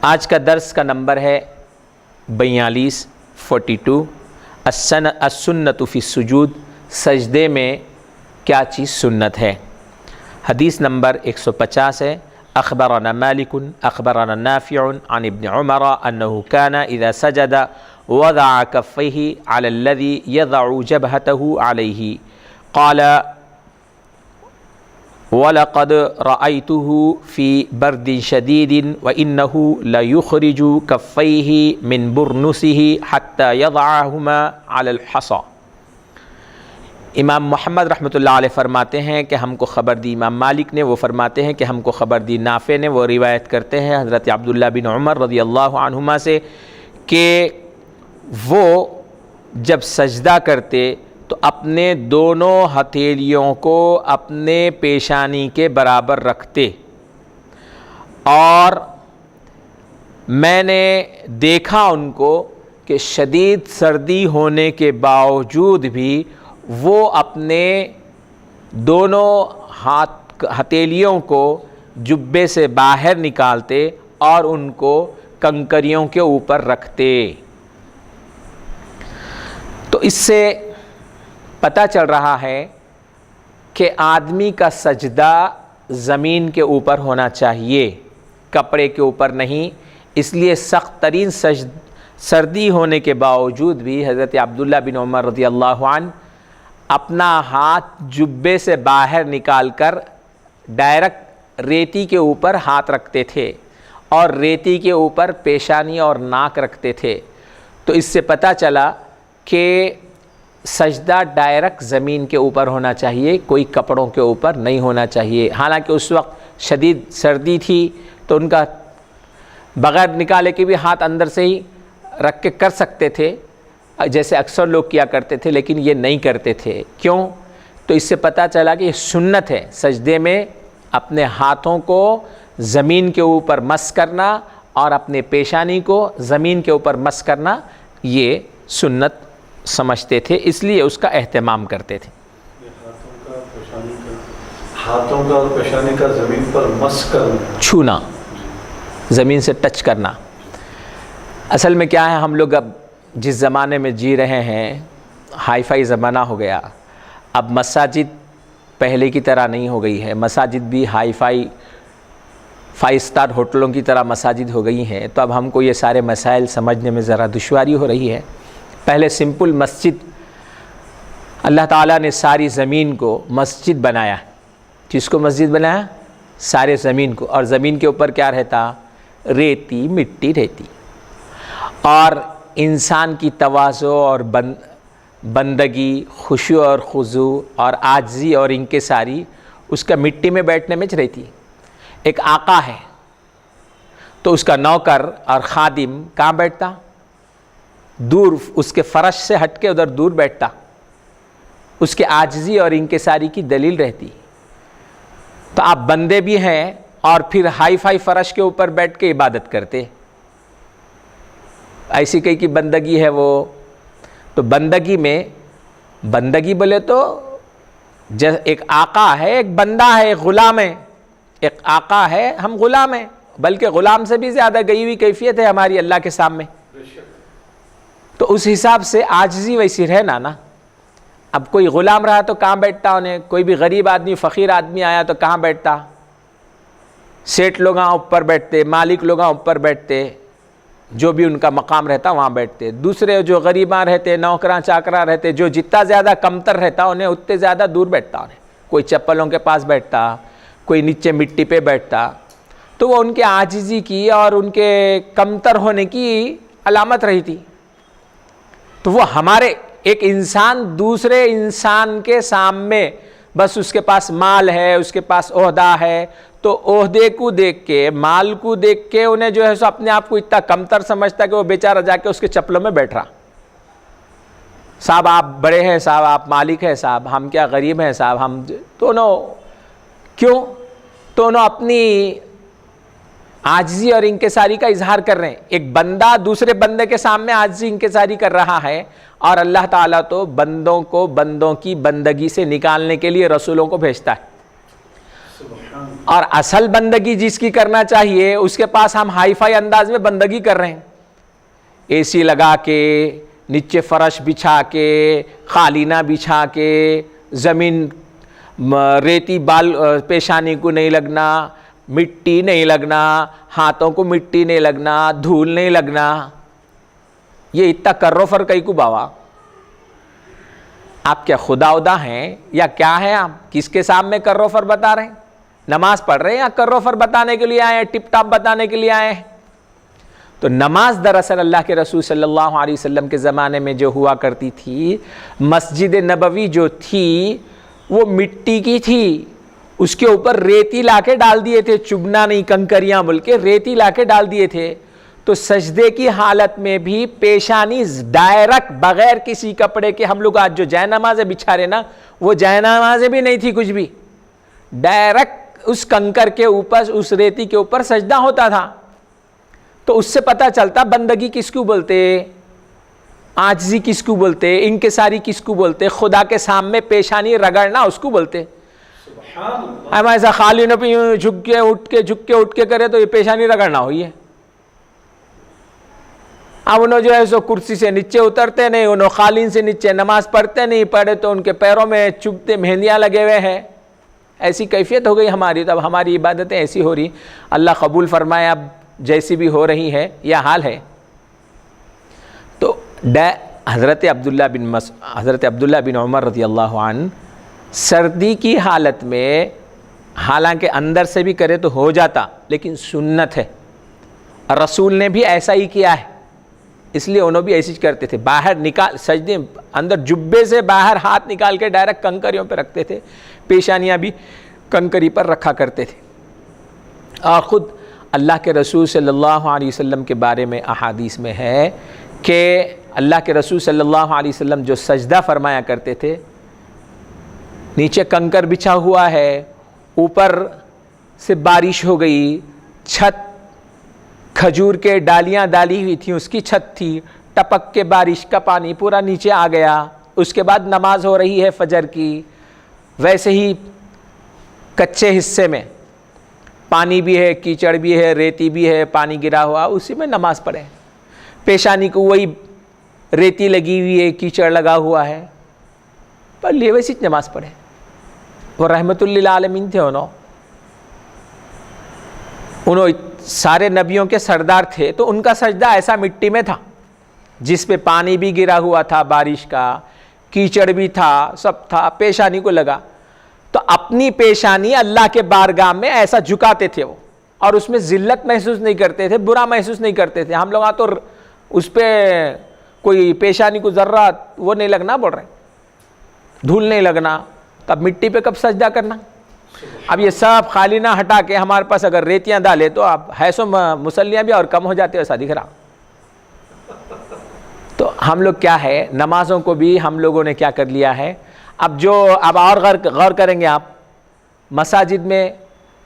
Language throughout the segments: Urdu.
آج کا درس کا نمبر ہے 42 السنت فی السجود، سجدے میں کیا چیز سنت ہے۔ حدیث نمبر 150 ہے۔ اخبرنا مالک اخبرنا نافع عن ابن عمر انه كان اذا سجد وضع كفيه على الذي يضع جبهته عليه قال وَلَقَدْ رَأَيْتُهُ فِي بَرْدٍ شَدِيدٍ وَإِنَّهُ لَيُخْرِجُ كَفَّيْهِ مِنْ بُرْنُسِهِ حَتَّى يَضَعَهُمَا عَلَى الْحَصَى۔ امام محمد رحمۃ اللہ علیہ فرماتے ہیں کہ ہم کو خبر دی، امام مالک نے وہ فرماتے ہیں کہ ہم کو خبر دی، نافع نے وہ روایت کرتے ہیں حضرت عبداللہ بن عمر رضی اللہ عنہما سے کہ وہ جب سجدہ کرتے تو اپنے دونوں ہتھیلیوں کو اپنے پیشانی کے برابر رکھتے، اور میں نے دیکھا ان کو کہ شدید سردی ہونے کے باوجود بھی وہ اپنے دونوں ہتھیلیوں کو جبے سے باہر نکالتے اور ان کو کنکریوں کے اوپر رکھتے۔ تو اس سے پتہ چل رہا ہے کہ آدمی کا سجدہ زمین کے اوپر ہونا چاہیے، کپڑے کے اوپر نہیں۔ اس لیے سخت ترین سردی ہونے کے باوجود بھی حضرت عبداللہ بن عمر رضی اللہ عنہ اپنا ہاتھ جبے سے باہر نکال کر ڈائریکٹ ریتی کے اوپر ہاتھ رکھتے تھے اور ریتی کے اوپر پیشانی اور ناک رکھتے تھے۔ تو اس سے پتہ چلا کہ سجدہ ڈائریکٹ زمین کے اوپر ہونا چاہیے، کوئی کپڑوں کے اوپر نہیں ہونا چاہیے۔ حالانکہ اس وقت شدید سردی تھی تو ان کا بغیر نکالے کے بھی ہاتھ اندر سے ہی رکھ کے کر سکتے تھے، جیسے اکثر لوگ کیا کرتے تھے، لیکن یہ نہیں کرتے تھے۔ کیوں؟ تو اس سے پتہ چلا کہ یہ سنت ہے، سجدے میں اپنے ہاتھوں کو زمین کے اوپر مس کرنا اور اپنے پیشانی کو زمین کے اوپر مس کرنا، یہ سنت سمجھتے تھے، اس لیے اس کا اہتمام کرتے تھے۔ ہاتھوں کا اور پیشانی کا زمین پر مس کرنا، چھونا، زمین سے ٹچ کرنا۔ اصل میں کیا ہے، ہم لوگ اب جس زمانے میں جی رہے ہیں، ہائی فائی زمانہ ہو گیا، اب مساجد پہلے کی طرح نہیں ہو گئی ہے، مساجد بھی ہائی فائی 5 اسٹار ہوٹلوں کی طرح مساجد ہو گئی ہیں۔ تو اب ہم کو یہ سارے مسائل سمجھنے میں ذرا دشواری ہو رہی ہے۔ پہلے سمپل مسجد، اللہ تعالیٰ نے ساری زمین کو مسجد بنایا۔ جس کو مسجد بنایا؟ سارے زمین کو، اور زمین کے اوپر کیا رہتا؟ ریتی، مٹی رہتی۔ اور انسان کی تواضع اور بندگی، خشوع اور خضوع اور عاجزی اور انکساری اس کا مٹی میں بیٹھنے میں رہتی۔ ایک آقا ہے تو اس کا نوکر اور خادم کہاں بیٹھتا؟ دور، اس کے فرش سے ہٹ کے ادھر دور بیٹھتا، اس کے عاجزی اور انکساری کی دلیل رہتی۔ تو آپ بندے بھی ہیں اور پھر ہائی فائی فرش کے اوپر بیٹھ کے عبادت کرتے، ایسی کئی کی بندگی ہے وہ۔ تو بندگی میں، بندگی بولے تو ایک آقا ہے، ایک بندہ ہے، ایک غلام ہے۔ ایک آقا ہے، ہم غلام ہیں، بلکہ غلام سے بھی زیادہ گئی ہوئی کیفیت ہے ہماری اللہ کے سامنے۔ تو اس حساب سے عاجزی ویسی رہنا نا۔ اب کوئی غلام رہا تو کہاں بیٹھتا انہیں؟ کوئی بھی غریب آدمی، فقیر آدمی آیا تو کہاں بیٹھتا؟ سیٹ لوگ اوپر بیٹھتے، مالک لوگ اوپر بیٹھتے، جو بھی ان کا مقام رہتا وہاں بیٹھتے۔ دوسرے جو غریباں رہتے، نوکراں چاکراں رہتے، جو جتنا زیادہ کمتر رہتا انہیں اتنے زیادہ دور بیٹھتا انہیں۔ کوئی چپلوں کے پاس بیٹھتا، کوئی نیچے مٹی پہ بیٹھتا۔ تو وہ ان کے عاجزی کی اور ان کے کمتر ہونے کی علامت رہی تھی۔ تو وہ ہمارے ایک انسان دوسرے انسان کے سامنے، بس اس کے پاس مال ہے، اس کے پاس عہدہ ہے، تو عہدے کو دیکھ کے، مال کو دیکھ کے انہیں جو ہے سو اپنے آپ کو اتنا کمتر سمجھتا کہ وہ بیچارہ جا کے اس کے چپلوں میں بیٹھ رہا۔ صاحب آپ بڑے ہیں، صاحب آپ مالک ہیں، صاحب ہم کیا غریب ہیں، صاحب ہم دونوں کیوں؟ دونوں اپنی عاجزی اور انکساری کا اظہار کر رہے ہیں۔ ایک بندہ دوسرے بندے کے سامنے عاجزی انکساری کر رہا ہے، اور اللہ تعالیٰ تو بندوں کو بندوں کی بندگی سے نکالنے کے لیے رسولوں کو بھیجتا ہے۔ اور اصل بندگی جس کی کرنا چاہیے اس کے پاس ہم ہائی فائی انداز میں بندگی کر رہے ہیں، اے سی لگا کے، نیچے فرش بچھا کے، قالینہ بچھا کے، زمین ریتی بال پیشانی کو نہیں لگنا، مٹی نہیں لگنا، ہاتھوں کو مٹی نہیں لگنا، دھول نہیں لگنا، یہ اتنا کرو فر کئی کو باوا، آپ کیا خدا ودا ہیں یا کیا ہیں؟ آپ کس کے سامنے کرو فر بتا رہے ہیں؟ نماز پڑھ رہے ہیں یا کرو فر بتانے کے لیے آئے ہیں، ٹپ ٹاپ بتانے کے لیے آئے ہیں؟ تو نماز دراصل اللہ کے رسول صلی اللہ علیہ وسلم کے زمانے میں جو ہوا کرتی تھی، مسجد نبوی جو تھی وہ مٹی کی تھی، اس کے اوپر ریتی لا کے ڈال دیے تھے، چبنا نہیں، کنکریاں بول کے ریتی لا کے ڈال دیے تھے، تو سجدے کی حالت میں بھی پیشانی ڈائریکٹ بغیر کسی کپڑے کے، ہم لوگ آج جو جائے نمازیں بچھا رہے نا، وہ جائے نمازیں بھی نہیں تھی کچھ بھی، ڈائریکٹ اس کنکر کے اوپر، اس ریتی کے اوپر سجدہ ہوتا تھا۔ تو اس سے پتہ چلتا بندگی کس کو بولتے، عاجزی کس کو بولتے، انکساری کس کو بولتے، خدا کے سامنے پیشانی رگڑنا اس کو بولتے۔ ہم ایسا خالی نہ جھک کے اٹھ کے کرے تو یہ پیشانی رگڑنا ہوئی ہے۔ اب انہوں جو ہے سو کرسی سے نیچے اترتے نہیں، انہوں قالین سے نیچے نماز پڑھتے نہیں، پڑھے تو ان کے پیروں میں چبھتے مہندیاں لگے ہوئے ہیں، ایسی کیفیت ہو گئی ہماری۔ تو اب ہماری عبادتیں ایسی ہو رہی، اللہ قبول فرمائے، اب جیسی بھی ہو رہی ہے یہ حال ہے۔ تو حضرت عبداللہ بن عمر رضی اللہ عنہ سردی کی حالت میں، حالانکہ اندر سے بھی کرے تو ہو جاتا لیکن سنت ہے، رسول نے بھی ایسا ہی کیا ہے، اس لیے انہوں بھی ایسی کرتے تھے، باہر نکال سجدے اندر جبے سے باہر ہاتھ نکال کے ڈائریکٹ کنکریوں پہ رکھتے تھے، پیشانیاں بھی کنکری پر رکھا کرتے تھے۔ اور خود اللہ کے رسول صلی اللہ علیہ وسلم کے بارے میں احادیث میں ہے کہ اللہ کے رسول صلی اللہ علیہ وسلم جو سجدہ فرمایا کرتے تھے، نیچے کنکر بچھا ہوا ہے، اوپر سے بارش ہو گئی، چھت کھجور کے ڈالیاں ڈالی ہوئی تھیں، اس کی چھت تھی، ٹپک کے بارش کا پانی پورا نیچے آ گیا، اس کے بعد نماز ہو رہی ہے فجر کی، ویسے ہی کچے حصے میں پانی بھی ہے، کیچڑ بھی ہے، ریتی بھی ہے، پانی گرا ہوا، اسی میں نماز پڑھیں، پیشانی کو وہی ریتی لگی ہوئی ہے، کیچڑ لگا ہوا ہے، پر لیے ویسی نماز پڑھیں۔ وہ رحمت للعالمین تھے، انہوں سارے نبیوں کے سردار تھے، تو ان کا سجدہ ایسا مٹی میں تھا جس پہ پانی بھی گرا ہوا تھا بارش کا، کیچڑ بھی تھا، سب تھا، پیشانی کو لگا، تو اپنی پیشانی اللہ کے بارگاہ میں ایسا جھکاتے تھے وہ، اور اس میں ذلت محسوس نہیں کرتے تھے، برا محسوس نہیں کرتے تھے۔ ہم لوگ تو اس پہ کوئی پیشانی کو ذرہ وہ نہیں لگنا بول رہے، دھول نہیں لگنا، تب مٹی پہ کب سجدہ کرنا؟ اب یہ سب قالینہ ہٹا کے ہمارے پاس اگر ریتیاں ڈالے تو اب حیث و مسلیاں بھی اور کم ہو جاتے، ایسا دکھ رہا۔ تو ہم لوگ کیا ہے، نمازوں کو بھی ہم لوگوں نے کیا کر لیا ہے، اب اور غور کریں گے آپ، مساجد میں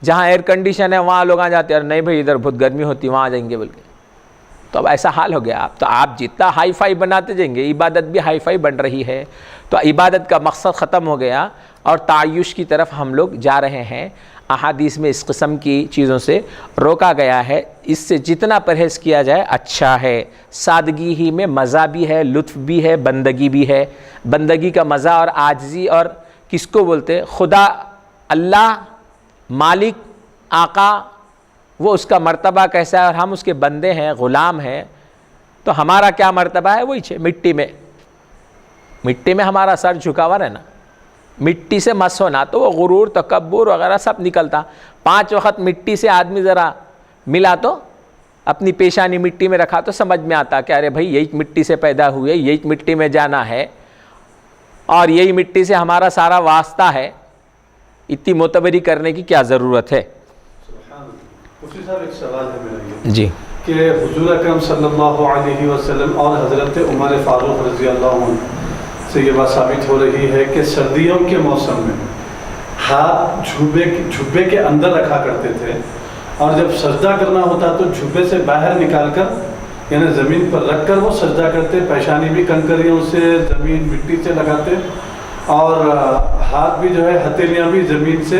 جہاں ایئر کنڈیشن ہے وہاں لوگ آ جاتے ہیں، اور نہیں بھائی ادھر بہت گرمی ہوتی وہاں آ جائیں گے بلکہ، تو اب ایسا حال ہو گیا۔ تو آپ جتنا ہائی فائی بناتے جائیں گے، عبادت بھی ہائی فائی بن رہی ہے، تو عبادت کا مقصد ختم ہو گیا اور تعیش کی طرف ہم لوگ جا رہے ہیں۔ احادیث میں اس قسم کی چیزوں سے روکا گیا ہے، اس سے جتنا پرہیز کیا جائے اچھا ہے۔ سادگی ہی میں مزہ بھی ہے، لطف بھی ہے، بندگی بھی ہے۔ بندگی کا مزہ اور عاجزی، اور کس کو بولتے؟ خدا، اللہ، مالک، آقا، وہ اس کا مرتبہ کیسا ہے، اور ہم اس کے بندے ہیں، غلام ہیں، تو ہمارا کیا مرتبہ ہے؟ وہی مٹی میں ہمارا سر جھکا ہوا رہنا، مٹی سے مس ہونا، تو وہ غرور، تکبر وغیرہ سب نکلتا۔ 5 وقت مٹی سے آدمی ذرا ملا تو اپنی پیشانی مٹی میں رکھا تو سمجھ میں آتا کہ ارے بھائی یہی مٹی سے پیدا ہوئے، یہی مٹی میں جانا ہے، اور یہی مٹی سے ہمارا سارا واسطہ ہے، اتنی معتبری کرنے کی کیا ضرورت ہے؟ اسی صاحب ایک سوال ہے میرا یہ جی، کہ حضور اکرم صلی اللہ علیہ وسلم اور حضرت عمر فاروق رضی اللہ عنہ سے یہ بات ثابت ہو رہی ہے کہ سردیوں کے موسم میں ہاتھ جھبے کے اندر رکھا کرتے تھے، اور جب سجدہ کرنا ہوتا تو جھبے سے باہر نکال کر، یعنی زمین پر رکھ کر وہ سجدہ کرتے، پیشانی بھی کنکریوں سے، زمین مٹی سے لگاتے، اور ہاتھ بھی جو ہے ہتھیلیاں بھی زمین سے